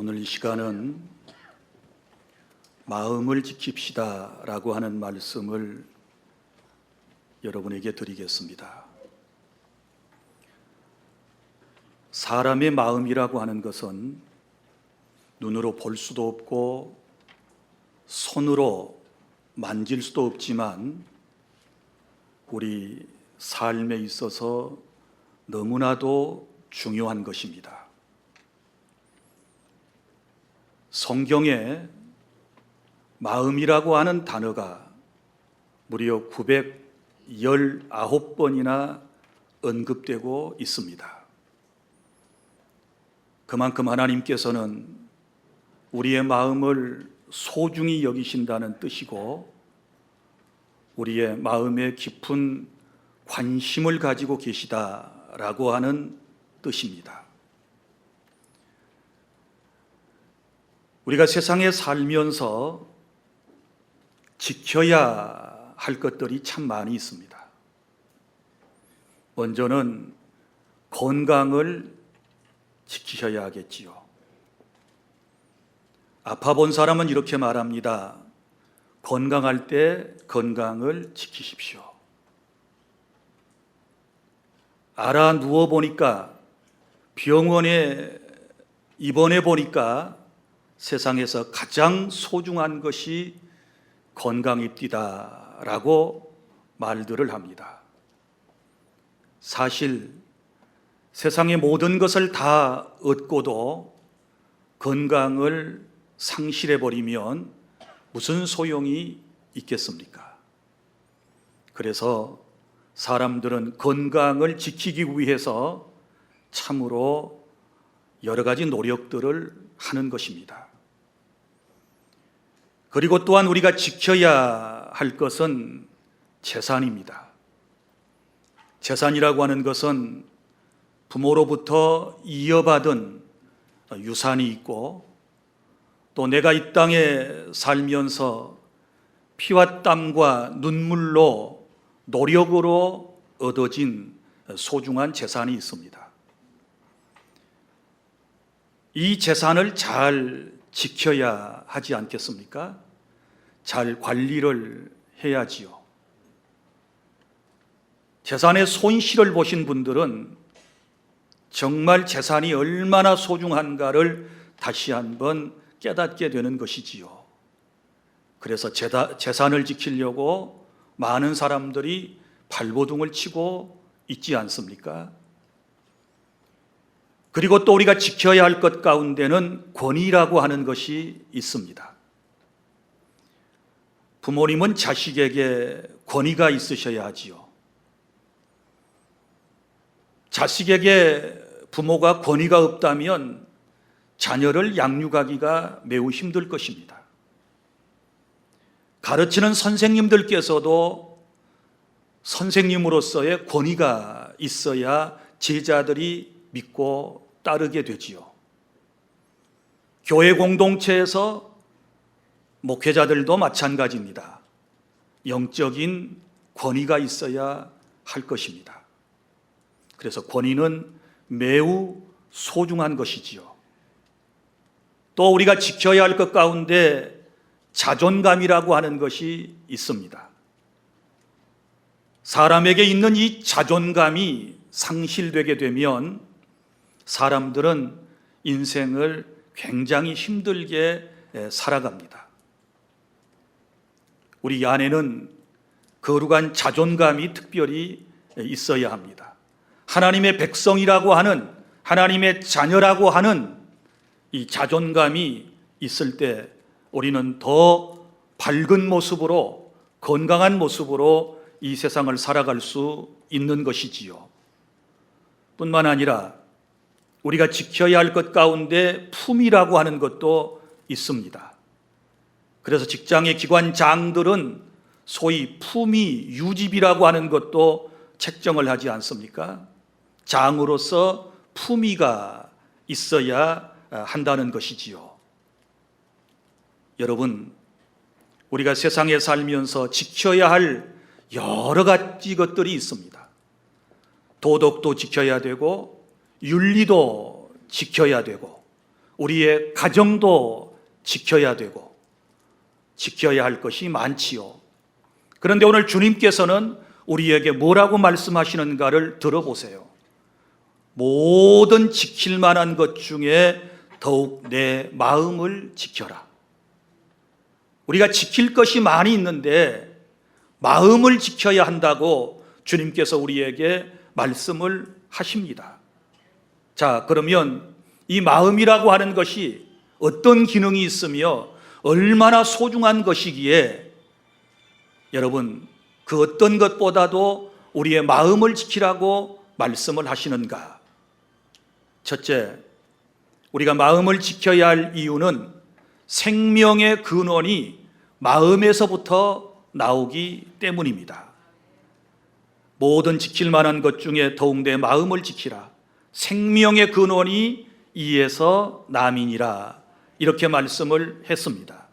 오늘 이 시간은 마음을 지킵시다 라고 하는 말씀을 여러분에게 드리겠습니다. 사람의 마음이라고 하는 것은 눈으로 볼 수도 없고 손으로 만질 수도 없지만 우리 삶에 있어서 너무나도 중요한 것입니다. 성경에 마음이라고 하는 단어가 무려 919번이나 언급되고 있습니다. 그만큼 하나님께서는 우리의 마음을 소중히 여기신다는 뜻이고 우리의 마음에 깊은 관심을 가지고 계시다라고 하는 뜻입니다. 우리가 세상에 살면서 지켜야 할 것들이 참 많이 있습니다. 먼저는 건강을 지키셔야 하겠지요. 아파 본 사람은 이렇게 말합니다. 건강할 때 건강을 지키십시오. 알아 누워 보니까, 병원에 입원해 보니까 세상에서 가장 소중한 것이 건강입니다라고 말들을 합니다. 사실 세상의 모든 것을 다 얻고도 건강을 상실해버리면 무슨 소용이 있겠습니까? 그래서 사람들은 건강을 지키기 위해서 참으로 여러 가지 노력들을 하는 것입니다. 그리고 또한 우리가 지켜야 할 것은 재산입니다. 재산이라고 하는 것은 부모로부터 이어받은 유산이 있고 또 내가 이 땅에 살면서 피와 땀과 눈물로 노력으로 얻어진 소중한 재산이 있습니다. 이 재산을 잘 지켜야 하지 않겠습니까? 잘 관리를 해야지요. 재산의 손실을 보신 분들은 정말 재산이 얼마나 소중한가를 다시 한번 깨닫게 되는 것이지요. 그래서 재산을 지키려고 많은 사람들이 발버둥을 치고 있지 않습니까? 그리고 또 우리가 지켜야 할 것 가운데는 권위라고 하는 것이 있습니다. 부모님은 자식에게 권위가 있으셔야 하지요. 자식에게 부모가 권위가 없다면 자녀를 양육하기가 매우 힘들 것입니다. 가르치는 선생님들께서도 선생님으로서의 권위가 있어야 제자들이 믿고 따르게 되지요. 교회 공동체에서 목회자들도 마찬가지입니다. 영적인 권위가 있어야 할 것입니다. 그래서 권위는 매우 소중한 것이지요. 또 우리가 지켜야 할 것 가운데 자존감이라고 하는 것이 있습니다. 사람에게 있는 이 자존감이 상실되게 되면 사람들은 인생을 굉장히 힘들게 살아갑니다. 우리 안에는 거룩한 자존감이 특별히 있어야 합니다. 하나님의 백성이라고 하는, 하나님의 자녀라고 하는 이 자존감이 있을 때 우리는 더 밝은 모습으로, 건강한 모습으로 이 세상을 살아갈 수 있는 것이지요. 뿐만 아니라 우리가 지켜야 할 것 가운데 품이라고 하는 것도 있습니다. 그래서 직장의 기관장들은 소위 품위 유지비라고 하는 것도 책정을 하지 않습니까? 장으로서 품위가 있어야 한다는 것이지요. 여러분, 우리가 세상에 살면서 지켜야 할 여러 가지 것들이 있습니다. 도덕도 지켜야 되고 윤리도 지켜야 되고 우리의 가정도 지켜야 되고 지켜야 할 것이 많지요. 그런데 오늘 주님께서는 우리에게 뭐라고 말씀하시는가를 들어보세요. 모든 지킬 만한 것 중에 더욱 내 마음을 지켜라. 우리가 지킬 것이 많이 있는데 마음을 지켜야 한다고 주님께서 우리에게 말씀을 하십니다. 자, 그러면 이 마음이라고 하는 것이 어떤 기능이 있으며 얼마나 소중한 것이기에 여러분 그 어떤 것보다도 우리의 마음을 지키라고 말씀을 하시는가? 첫째, 우리가 마음을 지켜야 할 이유는 생명의 근원이 마음에서부터 나오기 때문입니다. 모든 지킬 만한 것 중에 더욱 내 마음을 지키라. 생명의 근원이 이에서 남이니라. 이렇게 말씀을 했습니다.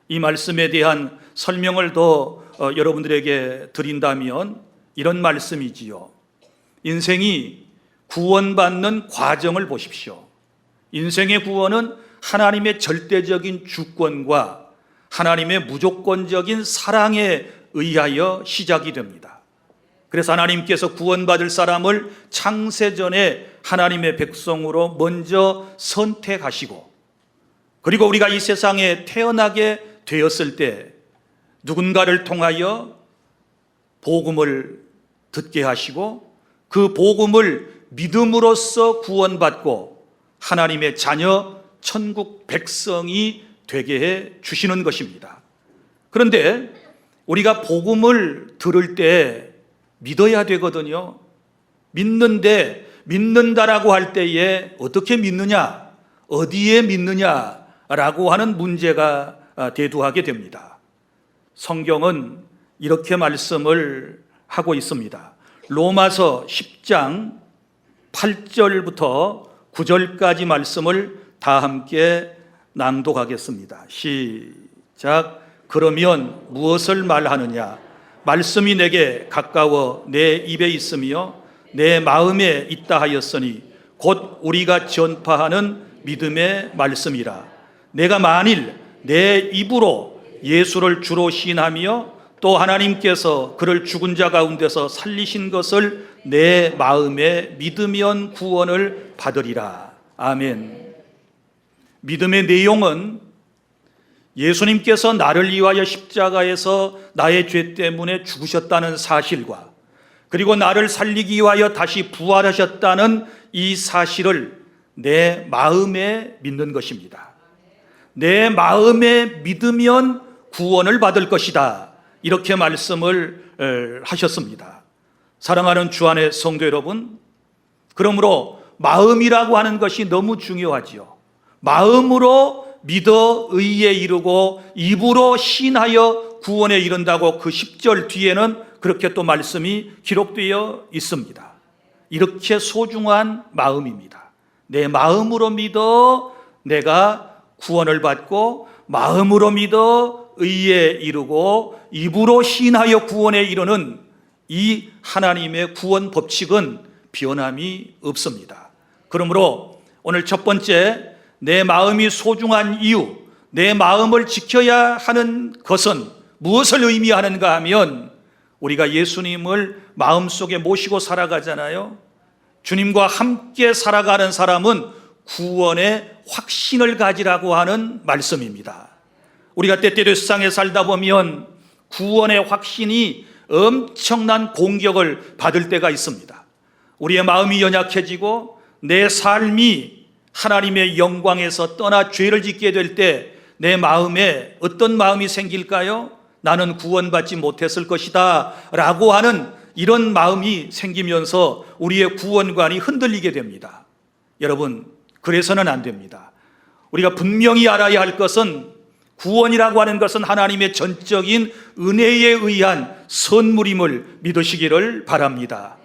이 말씀에 대한 설명을 더 여러분들에게 드린다면 이런 말씀이지요. 인생이 구원받는 과정을 보십시오. 인생의 구원은 하나님의 절대적인 주권과 하나님의 무조건적인 사랑에 의하여 시작이 됩니다. 그래서 하나님께서 구원받을 사람을 창세전에 하나님의 백성으로 먼저 선택하시고, 그리고 우리가 이 세상에 태어나게 되었을 때 누군가를 통하여 복음을 듣게 하시고 그 복음을 믿음으로써 구원받고 하나님의 자녀 천국 백성이 되게 해 주시는 것입니다. 그런데 우리가 복음을 들을 때 믿어야 되거든요. 믿는데 믿는다라고 할 때에 어떻게 믿느냐, 어디에 믿느냐라고 하는 문제가 대두하게 됩니다. 성경은 이렇게 말씀을 하고 있습니다. 로마서 10장 8절부터 9절까지 말씀을 다 함께 낭독하겠습니다. 시작. 그러면 무엇을 말하느냐? 말씀이 내게 가까워 내 입에 있으며 내 마음에 있다 하였으니 곧 우리가 전파하는 믿음의 말씀이라. 내가 만일 내 입으로 예수를 주로 시인하며 또 하나님께서 그를 죽은 자 가운데서 살리신 것을 내 마음에 믿으면 구원을 받으리라. 아멘. 믿음의 내용은 예수님께서 나를 위하여 십자가에서 나의 죄 때문에 죽으셨다는 사실과 그리고 나를 살리기 위하여 다시 부활하셨다는 이 사실을 내 마음에 믿는 것입니다. 내 마음에 믿으면 구원을 받을 것이다. 이렇게 말씀을 하셨습니다. 사랑하는 주 안의 성도 여러분, 그러므로 마음이라고 하는 것이 너무 중요하지요. 마음으로 믿어 의에 이르고 입으로 신하여 구원에 이른다고 그 10절 뒤에는 그렇게 또 말씀이 기록되어 있습니다. 이렇게 소중한 마음입니다. 내 마음으로 믿어 내가 구원을 받고 마음으로 믿어 의에 이르고 입으로 신하여 구원에 이르는 이 하나님의 구원 법칙은 변함이 없습니다. 그러므로 오늘 첫 번째, 내 마음이 소중한 이유, 내 마음을 지켜야 하는 것은 무엇을 의미하는가 하면 우리가 예수님을 마음속에 모시고 살아가잖아요. 주님과 함께 살아가는 사람은 구원의 확신을 가지라고 하는 말씀입니다. 우리가 때때로 세상에 살다 보면 구원의 확신이 엄청난 공격을 받을 때가 있습니다. 우리의 마음이 연약해지고 내 삶이 하나님의 영광에서 떠나 죄를 짓게 될 때 내 마음에 어떤 마음이 생길까요? 나는 구원받지 못했을 것이다 라고 하는 이런 마음이 생기면서 우리의 구원관이 흔들리게 됩니다. 여러분, 그래서는 안 됩니다. 우리가 분명히 알아야 할 것은 구원이라고 하는 것은 하나님의 전적인 은혜에 의한 선물임을 믿으시기를 바랍니다.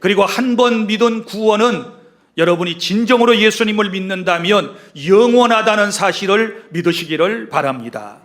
그리고 한 번 믿은 구원은 여러분이 진정으로 예수님을 믿는다면 영원하다는 사실을 믿으시기를 바랍니다.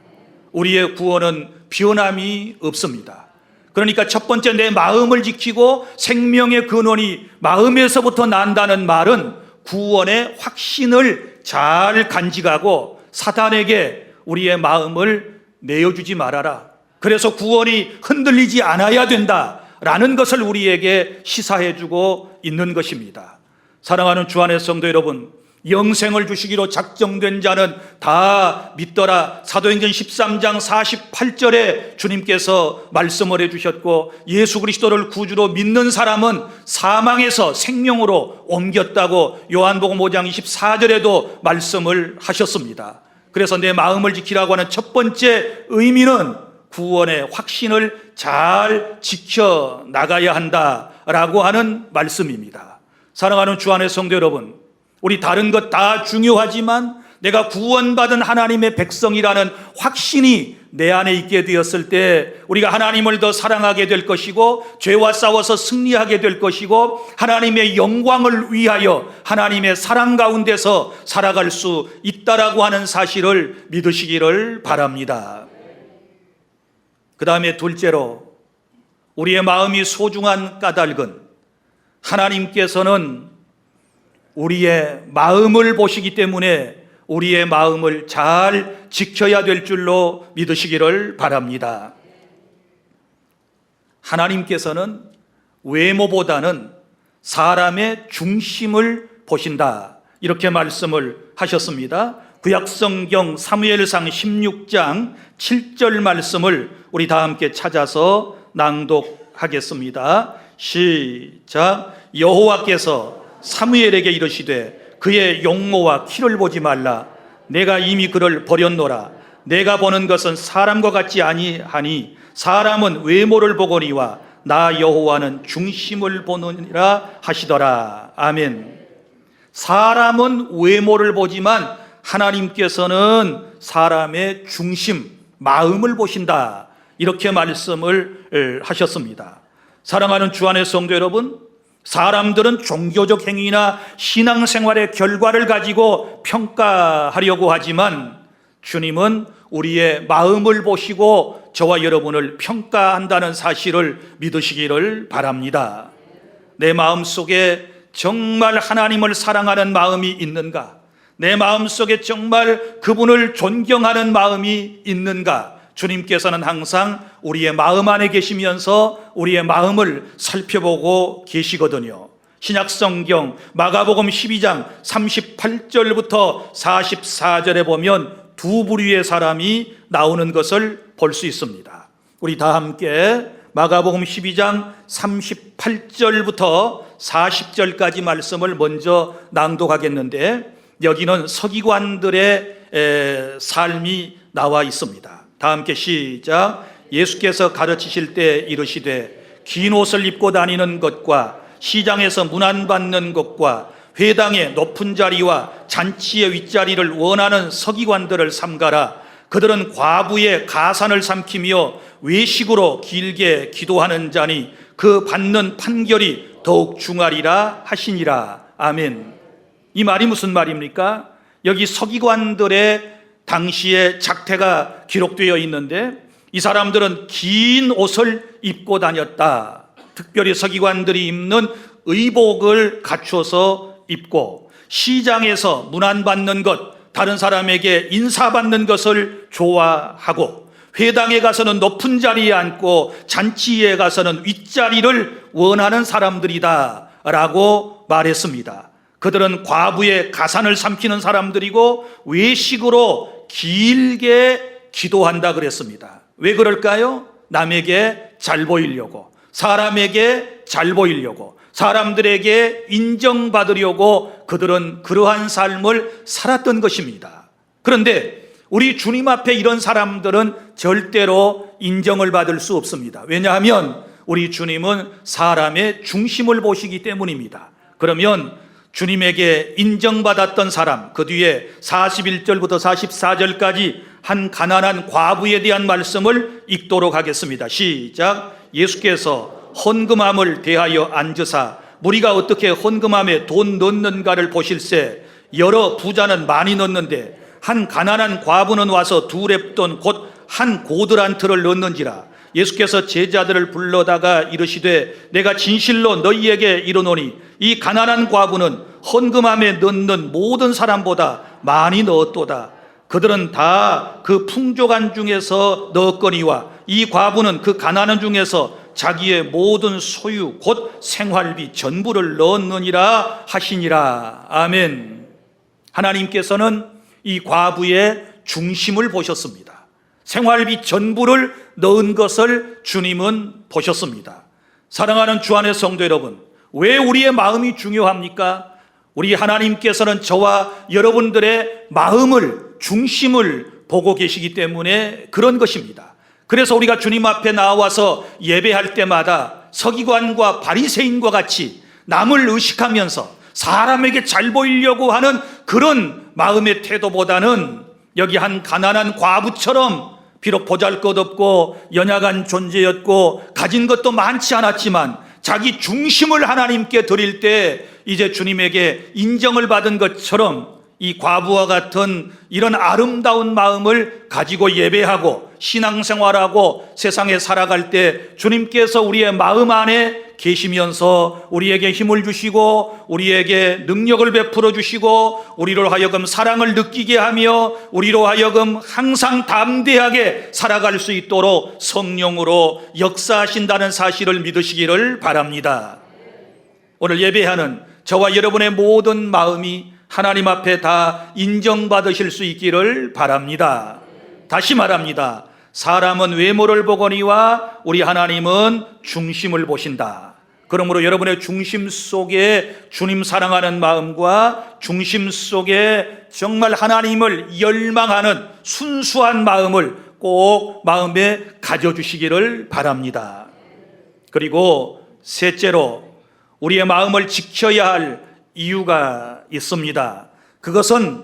우리의 구원은 변함이 없습니다. 그러니까 첫 번째, 내 마음을 지키고 생명의 근원이 마음에서부터 난다는 말은 구원의 확신을 잘 간직하고 사단에게 우리의 마음을 내어주지 말아라. 그래서 구원이 흔들리지 않아야 된다라는 것을 우리에게 시사해주고 있는 것입니다. 사랑하는 주 안의 성도 여러분, 영생을 주시기로 작정된 자는 다 믿더라. 사도행전 13장 48절에 주님께서 말씀을 해주셨고, 예수 그리스도를 구주로 믿는 사람은 사망에서 생명으로 옮겼다고 요한복음 5장 24절에도 말씀을 하셨습니다. 그래서 내 마음을 지키라고 하는 첫 번째 의미는 구원의 확신을 잘 지켜나가야 한다라고 하는 말씀입니다. 사랑하는 주 안의 성도 여러분, 우리 다른 것 다 중요하지만 내가 구원받은 하나님의 백성이라는 확신이 내 안에 있게 되었을 때 우리가 하나님을 더 사랑하게 될 것이고, 죄와 싸워서 승리하게 될 것이고, 하나님의 영광을 위하여 하나님의 사랑 가운데서 살아갈 수 있다라고 하는 사실을 믿으시기를 바랍니다. 그 다음에 둘째로, 우리의 마음이 소중한 까닭은 하나님께서는 우리의 마음을 보시기 때문에 우리의 마음을 잘 지켜야 될 줄로 믿으시기를 바랍니다. 하나님께서는 외모보다는 사람의 중심을 보신다, 이렇게 말씀을 하셨습니다. 구약성경 사무엘상 16장 7절 말씀을 우리 다 함께 찾아서 낭독하겠습니다. 시작. 여호와께서 사무엘에게 이르시되 그의 용모와 키를 보지 말라. 내가 이미 그를 버렸노라. 내가 보는 것은 사람과 같지 아니하니 사람은 외모를 보거니와 나 여호와는 중심을 보느니라 하시더라. 아멘. 사람은 외모를 보지만 하나님께서는 사람의 중심, 마음을 보신다, 이렇게 말씀을 하셨습니다. 사랑하는 주 안의 성도 여러분, 사람들은 종교적 행위나 신앙생활의 결과를 가지고 평가하려고 하지만 주님은 우리의 마음을 보시고 저와 여러분을 평가한다는 사실을 믿으시기를 바랍니다. 내 마음속에 정말 하나님을 사랑하는 마음이 있는가? 내 마음속에 정말 그분을 존경하는 마음이 있는가? 주님께서는 항상 우리의 마음 안에 계시면서 우리의 마음을 살펴보고 계시거든요. 신약성경 마가복음 12장 38절부터 44절에 보면 두 부류의 사람이 나오는 것을 볼 수 있습니다. 우리 다 함께 마가복음 12장 38절부터 40절까지 말씀을 먼저 낭독하겠는데, 여기는 서기관들의 삶이 나와 있습니다. 다 함께 시작. 예수께서 가르치실 때 이르시되 긴 옷을 입고 다니는 것과 시장에서 문안받는 것과 회당의 높은 자리와 잔치의 윗자리를 원하는 서기관들을 삼가라. 그들은 과부의 가산을 삼키며 외식으로 길게 기도하는 자니 그 받는 판결이 더욱 중하리라 하시니라. 아멘. 이 말이 무슨 말입니까? 여기 서기관들의 당시의 작태가 기록되어 있는데, 이 사람들은 긴 옷을 입고 다녔다. 특별히 서기관들이 입는 의복을 갖춰서 입고, 시장에서 문안받는 것, 다른 사람에게 인사받는 것을 좋아하고, 회당에 가서는 높은 자리에 앉고 잔치에 가서는 윗자리를 원하는 사람들이다 라고 말했습니다. 그들은 과부의 가산을 삼키는 사람들이고 외식으로 길게 기도한다 그랬습니다. 왜 그럴까요? 남에게 잘 보이려고, 사람에게 잘 보이려고, 사람들에게 인정받으려고 그들은 그러한 삶을 살았던 것입니다. 그런데 우리 주님 앞에 이런 사람들은 절대로 인정을 받을 수 없습니다. 왜냐하면 우리 주님은 사람의 중심을 보시기 때문입니다. 그러면 주님에게 인정받았던 사람, 그 뒤에 41절부터 44절까지 한 가난한 과부에 대한 말씀을 읽도록 하겠습니다. 시작. 예수께서 헌금함을 대하여 앉으사 무리가 어떻게 헌금함에 돈 넣는가를 보실세. 여러 부자는 많이 넣는데 한 가난한 과부는 와서 두 렙돈 곧 한 고드란트를 넣는지라. 예수께서 제자들을 불러다가 이르시되 내가 진실로 너희에게 이르노니 이 가난한 과부는 헌금함에 넣는 모든 사람보다 많이 넣었도다. 그들은 다 그 풍족한 중에서 넣었거니와 이 과부는 그 가난한 중에서 자기의 모든 소유 곧 생활비 전부를 넣었느니라 하시니라. 아멘. 하나님께서는 이 과부의 중심을 보셨습니다. 생활비 전부를 넣은 것을 주님은 보셨습니다. 사랑하는 주 안의 성도 여러분, 왜 우리의 마음이 중요합니까? 우리 하나님께서는 저와 여러분들의 마음을, 중심을 보고 계시기 때문에 그런 것입니다. 그래서 우리가 주님 앞에 나와서 예배할 때마다 서기관과 바리새인과 같이 남을 의식하면서 사람에게 잘 보이려고 하는 그런 마음의 태도보다는 여기 한 가난한 과부처럼 비록 보잘것없고 연약한 존재였고 가진 것도 많지 않았지만 자기 중심을 하나님께 드릴 때 이제 주님에게 인정을 받은 것처럼 이 과부와 같은 이런 아름다운 마음을 가지고 예배하고 신앙생활하고 세상에 살아갈 때 주님께서 우리의 마음 안에 계시면서 우리에게 힘을 주시고 우리에게 능력을 베풀어 주시고 우리로 하여금 사랑을 느끼게 하며 우리로 하여금 항상 담대하게 살아갈 수 있도록 성령으로 역사하신다는 사실을 믿으시기를 바랍니다. 오늘 예배하는 저와 여러분의 모든 마음이 하나님 앞에 다 인정받으실 수 있기를 바랍니다. 다시 말합니다. 사람은 외모를 보거니와 우리 하나님은 중심을 보신다. 그러므로 여러분의 중심 속에 주님 사랑하는 마음과 중심 속에 정말 하나님을 열망하는 순수한 마음을 꼭 마음에 가져주시기를 바랍니다. 그리고 셋째로 우리의 마음을 지켜야 할 이유가 있습니다. 그것은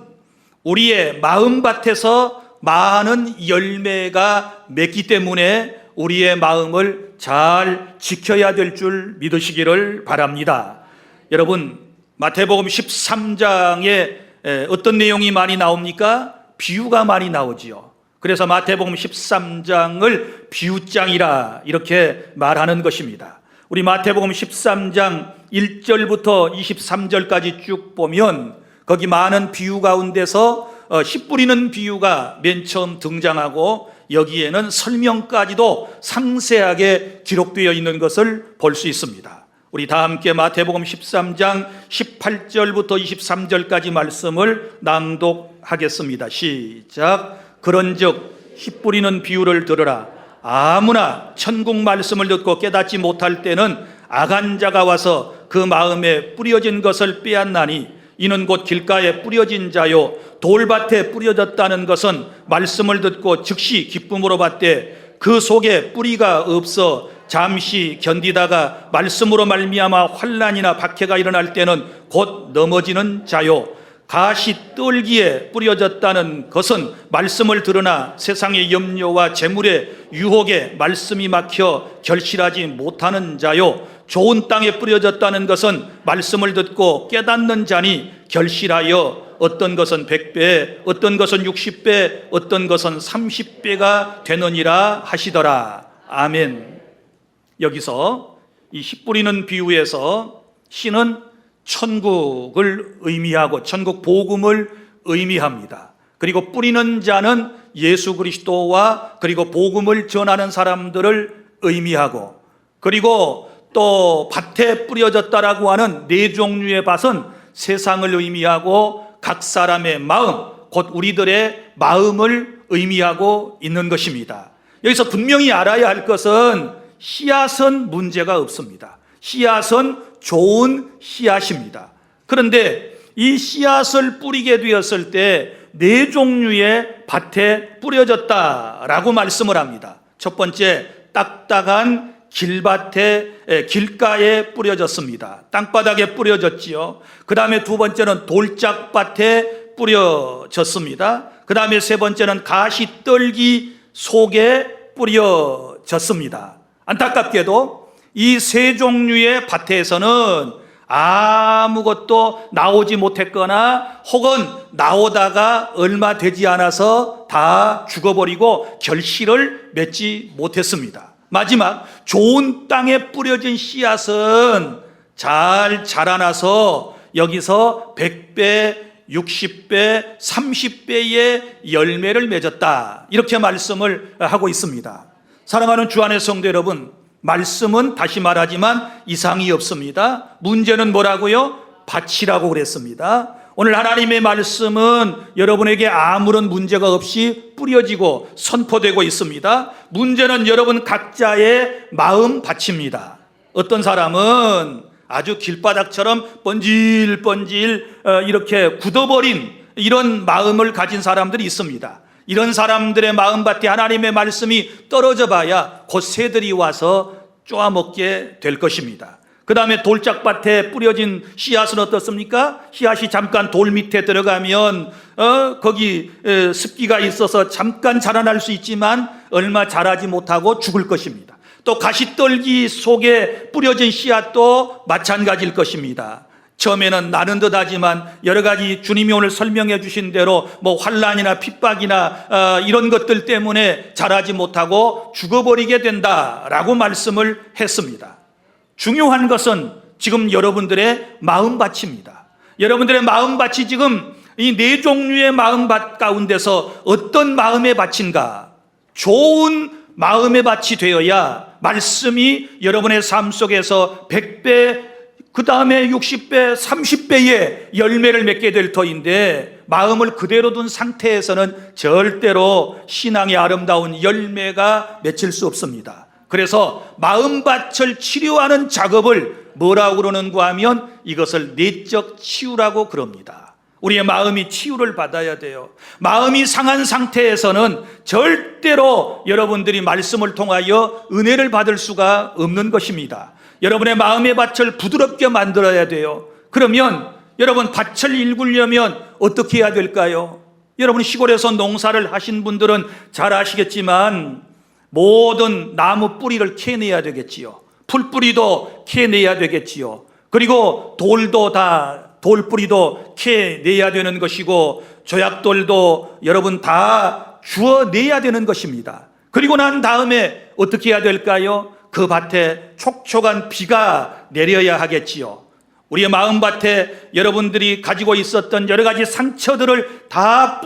우리의 마음밭에서 많은 열매가 맺기 때문에 우리의 마음을 잘 지켜야 될 줄 믿으시기를 바랍니다. 여러분, 마태복음 13장에 어떤 내용이 많이 나옵니까? 비유가 많이 나오지요. 그래서 마태복음 13장을 비유장이라 이렇게 말하는 것입니다. 우리 마태복음 13장 1절부터 23절까지 쭉 보면 거기 많은 비유 가운데서 씨 뿌리는 비유가 맨 처음 등장하고 여기에는 설명까지도 상세하게 기록되어 있는 것을 볼 수 있습니다. 우리 다 함께 마태복음 13장 18절부터 23절까지 말씀을 낭독하겠습니다. 시작. 그런즉 씨 뿌리는 비유를 들으라. 아무나 천국 말씀을 듣고 깨닫지 못할 때는 악한 자가 와서 그 마음에 뿌려진 것을 빼앗나니 이는 곧 길가에 뿌려진 자요 돌밭에 뿌려졌다는 것은 말씀을 듣고 즉시 기쁨으로 받되 그 속에 뿌리가 없어 잠시 견디다가 말씀으로 말미암아 환난이나 박해가 일어날 때는 곧 넘어지는 자요 가시 뜰기에 뿌려졌다는 것은 말씀을 들으나 세상의 염려와 재물의 유혹에 말씀이 막혀 결실하지 못하는 자요 좋은 땅에 뿌려졌다는 것은 말씀을 듣고 깨닫는 자니 결실하여 어떤 것은 100배, 어떤 것은 60배, 어떤 것은 30배가 되느니라 하시더라. 아멘. 여기서 이 씨 뿌리는 비유에서 씨는 천국을 의미하고 천국 복음을 의미합니다. 그리고 뿌리는 자는 예수 그리스도와 그리고 복음을 전하는 사람들을 의미하고 그리고 또 밭에 뿌려졌다라고 하는 네 종류의 밭은 세상을 의미하고 각 사람의 마음, 곧 우리들의 마음을 의미하고 있는 것입니다. 여기서 분명히 알아야 할 것은 씨앗은 문제가 없습니다. 씨앗은 좋은 씨앗입니다. 그런데 이 씨앗을 뿌리게 되었을 때 네 종류의 밭에 뿌려졌다라고 말씀을 합니다. 첫 번째, 딱딱한 길밭에 길가에 뿌려졌습니다. 땅바닥에 뿌려졌지요. 그 다음에 두 번째는 돌짝밭에 뿌려졌습니다. 그 다음에 세 번째는 가시떨기 속에 뿌려졌습니다. 안타깝게도 이 세 종류의 밭에서는 아무것도 나오지 못했거나 혹은 나오다가 얼마 되지 않아서 다 죽어버리고 결실을 맺지 못했습니다. 마지막 좋은 땅에 뿌려진 씨앗은 잘 자라나서 여기서 100배, 60배, 30배의 열매를 맺었다. 이렇게 말씀을 하고 있습니다. 사랑하는 주 안의 성도 여러분, 말씀은 다시 말하지만 이상이 없습니다. 문제는 뭐라고요? 밭이라고 그랬습니다. 오늘 하나님의 말씀은 여러분에게 아무런 문제가 없이 뿌려지고 선포되고 있습니다. 문제는 여러분 각자의 마음 밭입니다. 어떤 사람은 아주 길바닥처럼 번질번질 이렇게 굳어버린 이런 마음을 가진 사람들이 있습니다. 이런 사람들의 마음밭에 하나님의 말씀이 떨어져 봐야 곧 새들이 와서 쪼아먹게 될 것입니다. 그 다음에 돌짝밭에 뿌려진 씨앗은 어떻습니까? 씨앗이 잠깐 돌 밑에 들어가면 거기 습기가 있어서 잠깐 자라날 수 있지만 얼마 자라지 못하고 죽을 것입니다. 또 가시떨기 속에 뿌려진 씨앗도 마찬가지일 것입니다. 처음에는 나는 듯하지만 여러 가지 주님이 오늘 설명해 주신 대로 뭐 환난이나 핍박이나 이런 것들 때문에 자라지 못하고 죽어버리게 된다라고 말씀을 했습니다. 중요한 것은 지금 여러분들의 마음밭입니다. 여러분들의 마음밭이 지금 이 네 종류의 마음밭 가운데서 어떤 마음의 밭인가? 좋은 마음의 밭이 되어야 말씀이 여러분의 삶 속에서 100배, 그 다음에 60배, 30배의 열매를 맺게 될 터인데 마음을 그대로 둔 상태에서는 절대로 신앙의 아름다운 열매가 맺힐 수 없습니다. 그래서 마음밭을 치료하는 작업을 뭐라고 그러는가 하면 이것을 내적 치유라고 그럽니다. 우리의 마음이 치유를 받아야 돼요. 마음이 상한 상태에서는 절대로 여러분들이 말씀을 통하여 은혜를 받을 수가 없는 것입니다. 여러분의 마음의 밭을 부드럽게 만들어야 돼요. 그러면 여러분 밭을 일구려면 어떻게 해야 될까요? 여러분 시골에서 농사를 하신 분들은 잘 아시겠지만 모든 나무 뿌리를 캐내야 되겠지요. 풀뿌리도 캐내야 되겠지요. 그리고 돌도 다 돌뿌리도 캐내야 되는 것이고 조약돌도 여러분 다 주워내야 되는 것입니다. 그리고 난 다음에 어떻게 해야 될까요? 그 밭에 촉촉한 비가 내려야 하겠지요. 우리의 마음밭에 여러분들이 가지고 있었던 여러 가지 상처들을 다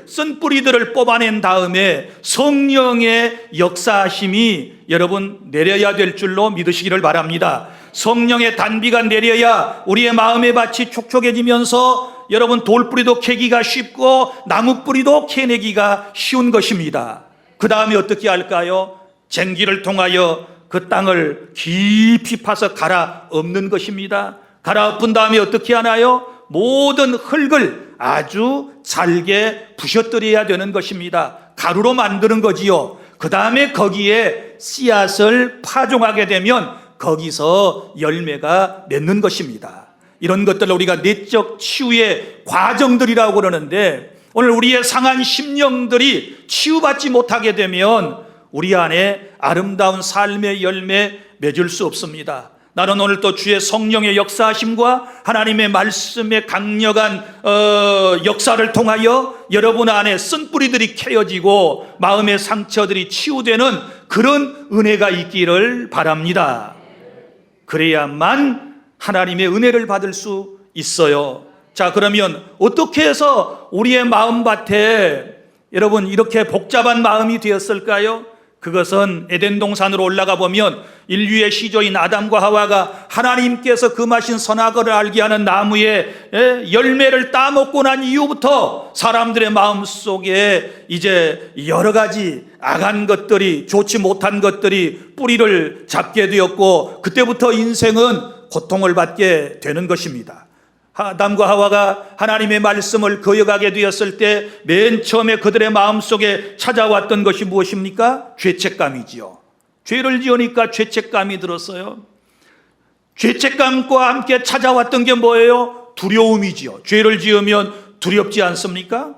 쓴 뿌리들을 뽑아낸 다음에 성령의 역사하심이 여러분 내려야 될 줄로 믿으시기를 바랍니다. 성령의 단비가 내려야 우리의 마음의 밭이 촉촉해지면서 여러분 돌뿌리도 캐기가 쉽고 나무뿌리도 캐내기가 쉬운 것입니다. 그 다음에 어떻게 할까요? 쟁기를 통하여 그 땅을 깊이 파서 갈아엎는 것입니다. 갈아엎은 다음에 어떻게 하나요? 모든 흙을 아주 잘게 부셔뜨려야 되는 것입니다. 가루로 만드는 거지요. 그 다음에 거기에 씨앗을 파종하게 되면 거기서 열매가 맺는 것입니다. 이런 것들을 우리가 내적 치유의 과정들이라고 그러는데 오늘 우리의 상한 심령들이 치유받지 못하게 되면 우리 안에 아름다운 삶의 열매 맺을 수 없습니다. 나는 오늘 또 주의 성령의 역사하심과 하나님의 말씀의 강력한 역사를 통하여 여러분 안에 쓴 뿌리들이 캐어지고 마음의 상처들이 치유되는 그런 은혜가 있기를 바랍니다. 그래야만 하나님의 은혜를 받을 수 있어요. 자, 그러면 어떻게 해서 우리의 마음밭에 여러분 이렇게 복잡한 마음이 되었을까요? 그것은 에덴 동산으로 올라가 보면 인류의 시조인 아담과 하와가 하나님께서 금하신 선악을 알게 하는 나무의 열매를 따먹고 난 이후부터 사람들의 마음속에 이제 여러 가지 악한 것들이, 좋지 못한 것들이 뿌리를 잡게 되었고 그때부터 인생은 고통을 받게 되는 것입니다. 아담과 하와가 하나님의 말씀을 거역하게 되었을 때 맨 처음에 그들의 마음속에 찾아왔던 것이 무엇입니까? 죄책감이지요. 죄를 지으니까 죄책감이 들었어요. 죄책감과 함께 찾아왔던 게 뭐예요? 두려움이지요. 죄를 지으면 두렵지 않습니까?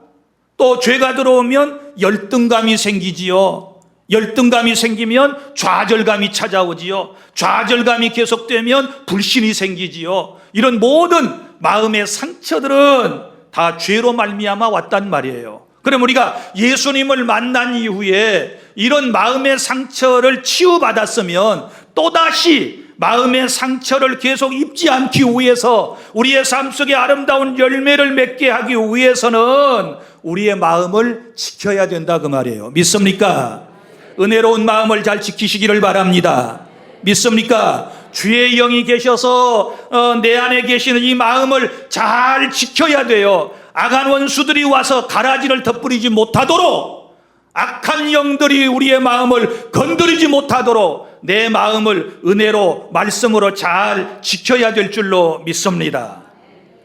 또 죄가 들어오면 열등감이 생기지요. 열등감이 생기면 좌절감이 찾아오지요. 좌절감이 계속되면 불신이 생기지요. 이런 모든 마음의 상처들은 다 죄로 말미암아 왔단 말이에요. 그럼 우리가 예수님을 만난 이후에 이런 마음의 상처를 치유받았으면 또다시 마음의 상처를 계속 입지 않기 위해서 우리의 삶 속에 아름다운 열매를 맺게 하기 위해서는 우리의 마음을 지켜야 된다 그 말이에요. 믿습니까? 은혜로운 마음을 잘 지키시기를 바랍니다. 믿습니까? 주의 영이 계셔서 내 안에 계시는 이 마음을 잘 지켜야 돼요. 악한 원수들이 와서 가라지를 덧뿌리지 못하도록, 악한 영들이 우리의 마음을 건드리지 못하도록 내 마음을 은혜로 말씀으로 잘 지켜야 될 줄로 믿습니다.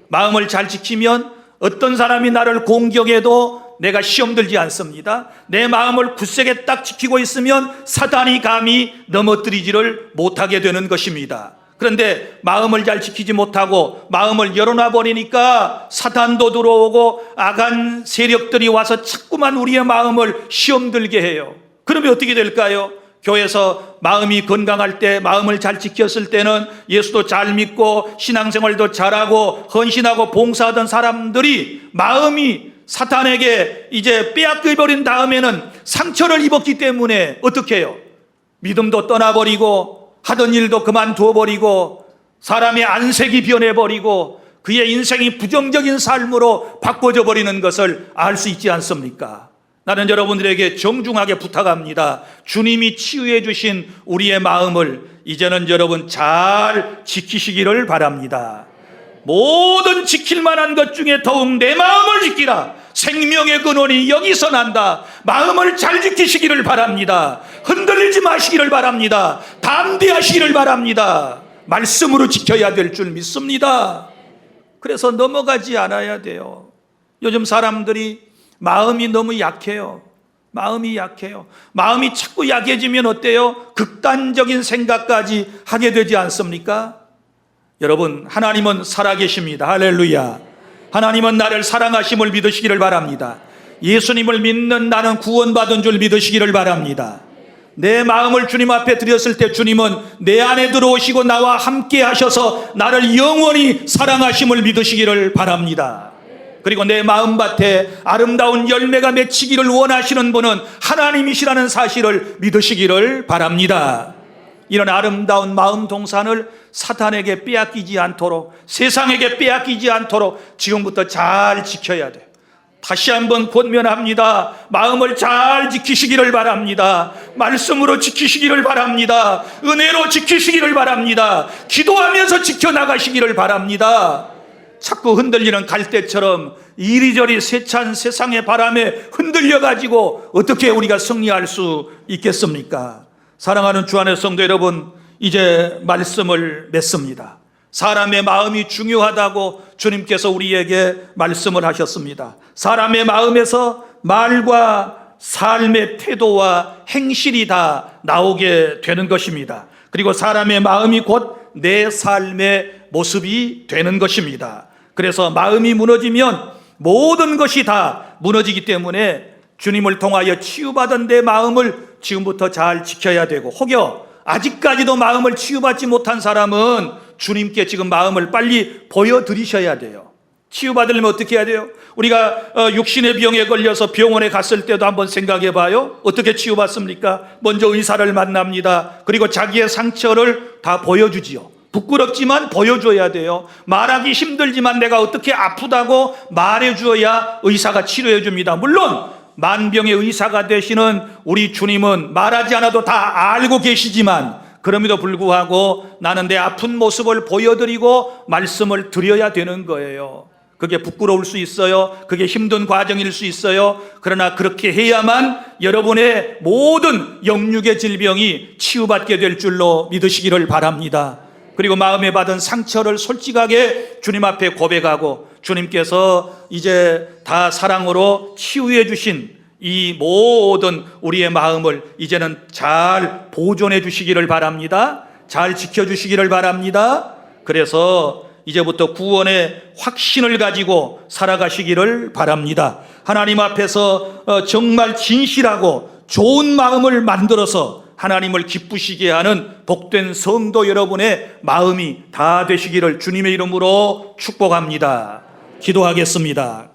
마음을 잘 지키면 어떤 사람이 나를 공격해도 내가 시험 들지 않습니다. 내 마음을 굳세게 딱 지키고 있으면 사단이 감히 넘어뜨리지를 못하게 되는 것입니다. 그런데 마음을 잘 지키지 못하고 마음을 열어놔 버리니까 사탄도 들어오고 악한 세력들이 와서 자꾸만 우리의 마음을 시험 들게 해요. 그러면 어떻게 될까요? 교회에서 마음이 건강할 때, 마음을 잘 지켰을 때는 예수도 잘 믿고 신앙생활도 잘하고 헌신하고 봉사하던 사람들이 마음이 사탄에게 이제 빼앗겨버린 다음에는 상처를 입었기 때문에 어떻게 해요? 믿음도 떠나버리고 하던 일도 그만두어버리고 사람의 안색이 변해버리고 그의 인생이 부정적인 삶으로 바꿔져 버리는 것을 알 수 있지 않습니까? 나는 여러분들에게 정중하게 부탁합니다. 주님이 치유해 주신 우리의 마음을 이제는 여러분 잘 지키시기를 바랍니다. 모든 지킬 만한 것 중에 더욱 내 마음을 지키라. 생명의 근원이 여기서 난다. 마음을 잘 지키시기를 바랍니다. 흔들리지 마시기를 바랍니다. 담대하시기를 바랍니다. 말씀으로 지켜야 될 줄 믿습니다. 그래서 넘어가지 않아야 돼요. 요즘 사람들이 마음이 너무 약해요. 마음이 약해요. 마음이 자꾸 약해지면 어때요? 극단적인 생각까지 하게 되지 않습니까? 여러분, 하나님은 살아계십니다. 할렐루야. 하나님은 나를 사랑하심을 믿으시기를 바랍니다. 예수님을 믿는 나는 구원받은 줄 믿으시기를 바랍니다. 내 마음을 주님 앞에 드렸을 때 주님은 내 안에 들어오시고 나와 함께 하셔서 나를 영원히 사랑하심을 믿으시기를 바랍니다. 그리고 내 마음밭에 아름다운 열매가 맺히기를 원하시는 분은 하나님이시라는 사실을 믿으시기를 바랍니다. 이런 아름다운 마음 동산을 사탄에게 빼앗기지 않도록, 세상에게 빼앗기지 않도록 지금부터 잘 지켜야 돼요. 다시 한번 권면합니다. 마음을 잘 지키시기를 바랍니다. 말씀으로 지키시기를 바랍니다. 은혜로 지키시기를 바랍니다. 기도하면서 지켜나가시기를 바랍니다. 자꾸 흔들리는 갈대처럼 이리저리 세찬 세상의 바람에 흔들려가지고 어떻게 우리가 승리할 수 있겠습니까? 사랑하는 주 안의 성도 여러분, 이제 말씀을 맺습니다. 사람의 마음이 중요하다고 주님께서 우리에게 말씀을 하셨습니다. 사람의 마음에서 말과 삶의 태도와 행실이 다 나오게 되는 것입니다. 그리고 사람의 마음이 곧 내 삶의 모습이 되는 것입니다. 그래서 마음이 무너지면 모든 것이 다 무너지기 때문에 주님을 통하여 치유받은 내 마음을 지금부터 잘 지켜야 되고, 혹여 아직까지도 마음을 치유받지 못한 사람은 주님께 지금 마음을 빨리 보여드리셔야 돼요. 치유받으려면 어떻게 해야 돼요? 우리가 육신의 병에 걸려서 병원에 갔을 때도 한번 생각해 봐요. 어떻게 치유받습니까? 먼저 의사를 만납니다. 그리고 자기의 상처를 다 보여주지요. 부끄럽지만 보여줘야 돼요. 말하기 힘들지만 내가 어떻게 아프다고 말해줘야 의사가 치료해 줍니다. 물론 만병의 의사가 되시는 우리 주님은 말하지 않아도 다 알고 계시지만 그럼에도 불구하고 나는 내 아픈 모습을 보여드리고 말씀을 드려야 되는 거예요. 그게 부끄러울 수 있어요. 그게 힘든 과정일 수 있어요. 그러나 그렇게 해야만 여러분의 모든 영육의 질병이 치유받게 될 줄로 믿으시기를 바랍니다. 그리고 마음에 받은 상처를 솔직하게 주님 앞에 고백하고 주님께서 이제 다 사랑으로 치유해 주신 이 모든 우리의 마음을 이제는 잘 보존해 주시기를 바랍니다. 잘 지켜주시기를 바랍니다. 그래서 이제부터 구원의 확신을 가지고 살아가시기를 바랍니다. 하나님 앞에서 정말 진실하고 좋은 마음을 만들어서 하나님을 기쁘시게 하는 복된 성도 여러분의 마음이 다 되시기를 주님의 이름으로 축복합니다. 기도하겠습니다.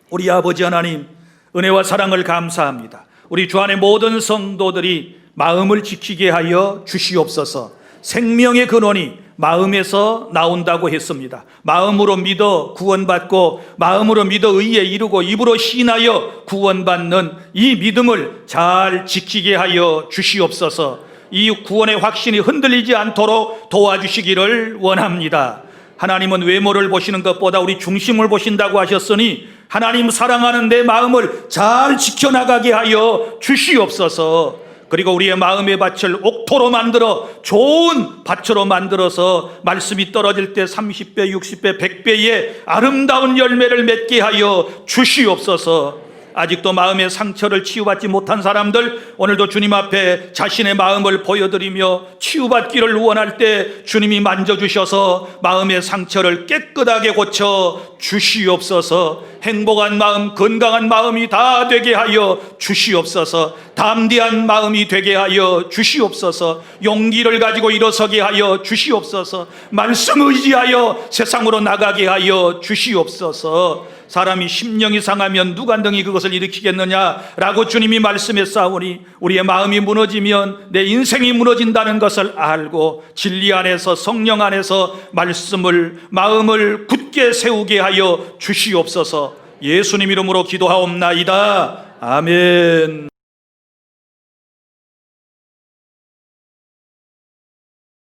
우리 아버지 하나님, 은혜와 사랑을 감사합니다. 우리 주 안의 모든 성도들이 마음을 지키게 하여 주시옵소서. 생명의 근원이 마음에서 나온다고 했습니다. 마음으로 믿어 구원받고 마음으로 믿어 의에 이르고 입으로 시인하여 구원받는 이 믿음을 잘 지키게 하여 주시옵소서. 이 구원의 확신이 흔들리지 않도록 도와주시기를 원합니다. 하나님은 외모를 보시는 것보다 우리 중심을 보신다고 하셨으니 하나님 사랑하는 내 마음을 잘 지켜나가게 하여 주시옵소서. 그리고 우리의 마음의 밭을 옥토로 만들어 좋은 밭으로 만들어서 말씀이 떨어질 때 30배, 60배, 100배의 아름다운 열매를 맺게 하여 주시옵소서. 아직도 마음의 상처를 치유받지 못한 사람들, 오늘도 주님 앞에 자신의 마음을 보여드리며 치유받기를 원할 때 주님이 만져주셔서 마음의 상처를 깨끗하게 고쳐 주시옵소서. 행복한 마음, 건강한 마음이 다 되게 하여 주시옵소서. 담대한 마음이 되게 하여 주시옵소서. 용기를 가지고 일어서게 하여 주시옵소서. 말씀 의지하여 세상으로 나가게 하여 주시옵소서. 사람이 심령이 상하면 누가 능히 그것을 일으키겠느냐라고 주님이 말씀했사오니 우리의 마음이 무너지면 내 인생이 무너진다는 것을 알고 진리 안에서 성령 안에서 마음을 굳게 세우게 하여 주시옵소서. 예수님 이름으로 기도하옵나이다. 아멘.